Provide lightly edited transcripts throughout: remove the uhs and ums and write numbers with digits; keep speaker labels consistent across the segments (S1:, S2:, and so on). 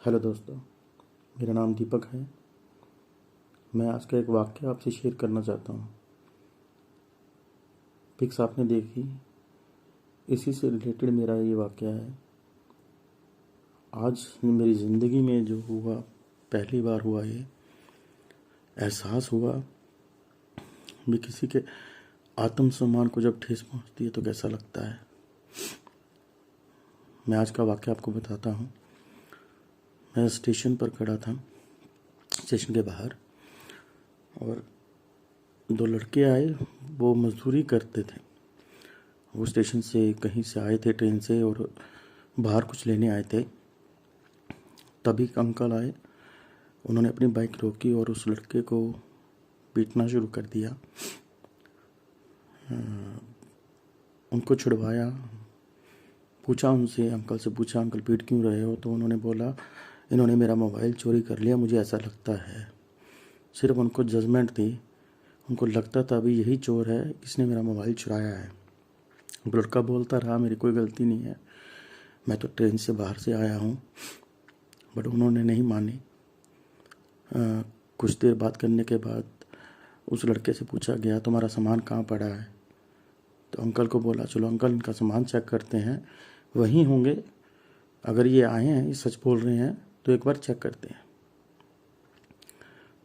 S1: Hello दोस्तों, मेरा नाम दीपक है। मैं आज का एक वाक्य आपसे शेयर करना चाहता हूँ। पिक्स आपने देखी, इसी से रिलेटेड मेरा ये वाक्य है। आज मेरी ज़िंदगी में जो हुआ, पहली बार हुआ, ये एहसास हुआ भी किसी के आत्मसम्मान को जब ठेस पहुँचती है तो कैसा लगता है। मैं आज का वाक्य आपको बताता हूँ। मैं स्टेशन पर खड़ा था, स्टेशन के बाहर, और दो लड़के आए। वो मजदूरी करते थे। वो स्टेशन से कहीं से आए थे, ट्रेन से, और बाहर कुछ लेने आए थे। तभी एक अंकल आए। उन्होंने अपनी बाइक रोकी और उस लड़के को पीटना शुरू कर दिया। उनको छुड़वाया, पूछा उनसे, अंकल से पूछा, अंकल पीट क्यों रहे हो? तो उन्होंने बोला, इन्होंने मेरा मोबाइल चोरी कर लिया, मुझे ऐसा लगता है। सिर्फ उनको जजमेंट थी, उनको लगता था अभी यही चोर है, इसने मेरा मोबाइल चुराया है। लड़का बोलता रहा, मेरी कोई गलती नहीं है, मैं तो ट्रेन से बाहर से आया हूँ। बट उन्होंने नहीं मानी। कुछ देर बात करने के बाद उस लड़के से पूछा गया, तुम्हारा सामान कहाँ पड़ा है? तो अंकल को बोला, चलो अंकल इनका सामान चेक करते हैं, वहीं होंगे। अगर ये आए हैं, ये सच बोल रहे हैं, तो एक बार चेक करते हैं।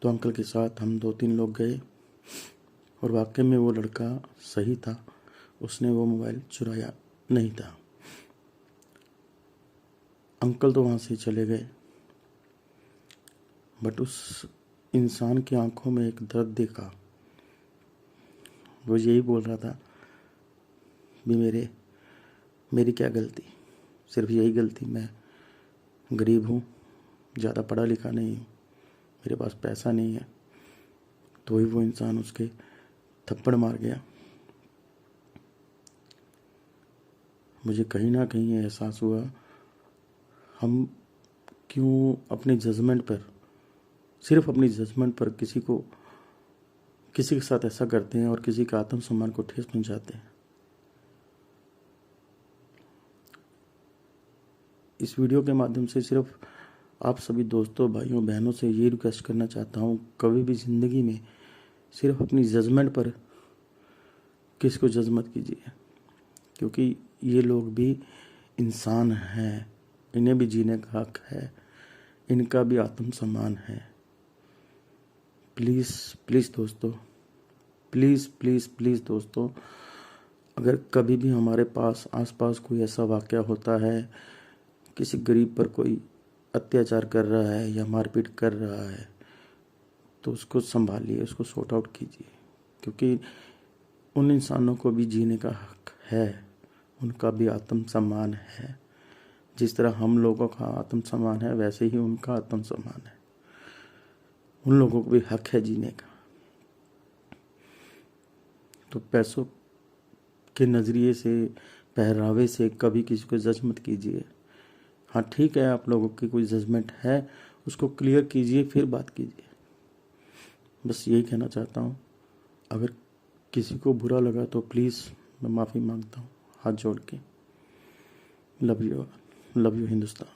S1: तो अंकल के साथ हम 2-3 लोग गए और वाकई में वो लड़का सही था, उसने वो मोबाइल चुराया नहीं था। अंकल तो वहाँ से चले गए, बट उस इंसान की आंखों में एक दर्द देखा। वो यही बोल रहा था भी मेरी क्या गलती, सिर्फ यही गलती, मैं गरीब हूँ, ज़्यादा पढ़ा लिखा नहीं हूँ, मेरे पास पैसा नहीं है। तो ही वो इंसान उसके थप्पड़ मार गया। मुझे कहीं ना कहीं एहसास हुआ, हम क्यों अपने जजमेंट पर, सिर्फ अपनी जजमेंट पर किसी के साथ ऐसा करते हैं और किसी का आत्मसम्मान को ठेस पहुंचाते हैं। इस वीडियो के माध्यम से सिर्फ आप सभी दोस्तों, भाइयों, बहनों से ये रिक्वेस्ट करना चाहता हूँ, कभी भी ज़िंदगी में सिर्फ अपनी जजमेंट पर किसी को जज मत कीजिए, क्योंकि ये लोग भी इंसान हैं, इन्हें भी जीने का हक है, इनका भी आत्मसम्मान है। प्लीज़ प्लीज़ दोस्तों, प्लीज़ प्लीज़ प्लीज़ दोस्तों, अगर कभी भी हमारे पास आसपास कोई ऐसा वाक़या होता है, किसी गरीब पर कोई अत्याचार कर रहा है या मारपीट कर रहा है, तो उसको संभालिए, उसको सॉर्ट आउट कीजिए, क्योंकि उन इंसानों को भी जीने का हक है, उनका भी आत्मसम्मान है। जिस तरह हम लोगों का आत्मसम्मान है, वैसे ही उनका आत्मसम्मान है। उन लोगों को भी हक है जीने का। तो पैसों के नज़रिए से, पहरावे से कभी किसी को जज मत कीजिए। हाँ ठीक है, आप लोगों की कोई जजमेंट है, उसको क्लियर कीजिए, फिर बात कीजिए। बस यही कहना चाहता हूँ। अगर किसी को बुरा लगा तो प्लीज़ मैं माफ़ी मांगता हूँ हाथ जोड़ के। Love you Hindustan.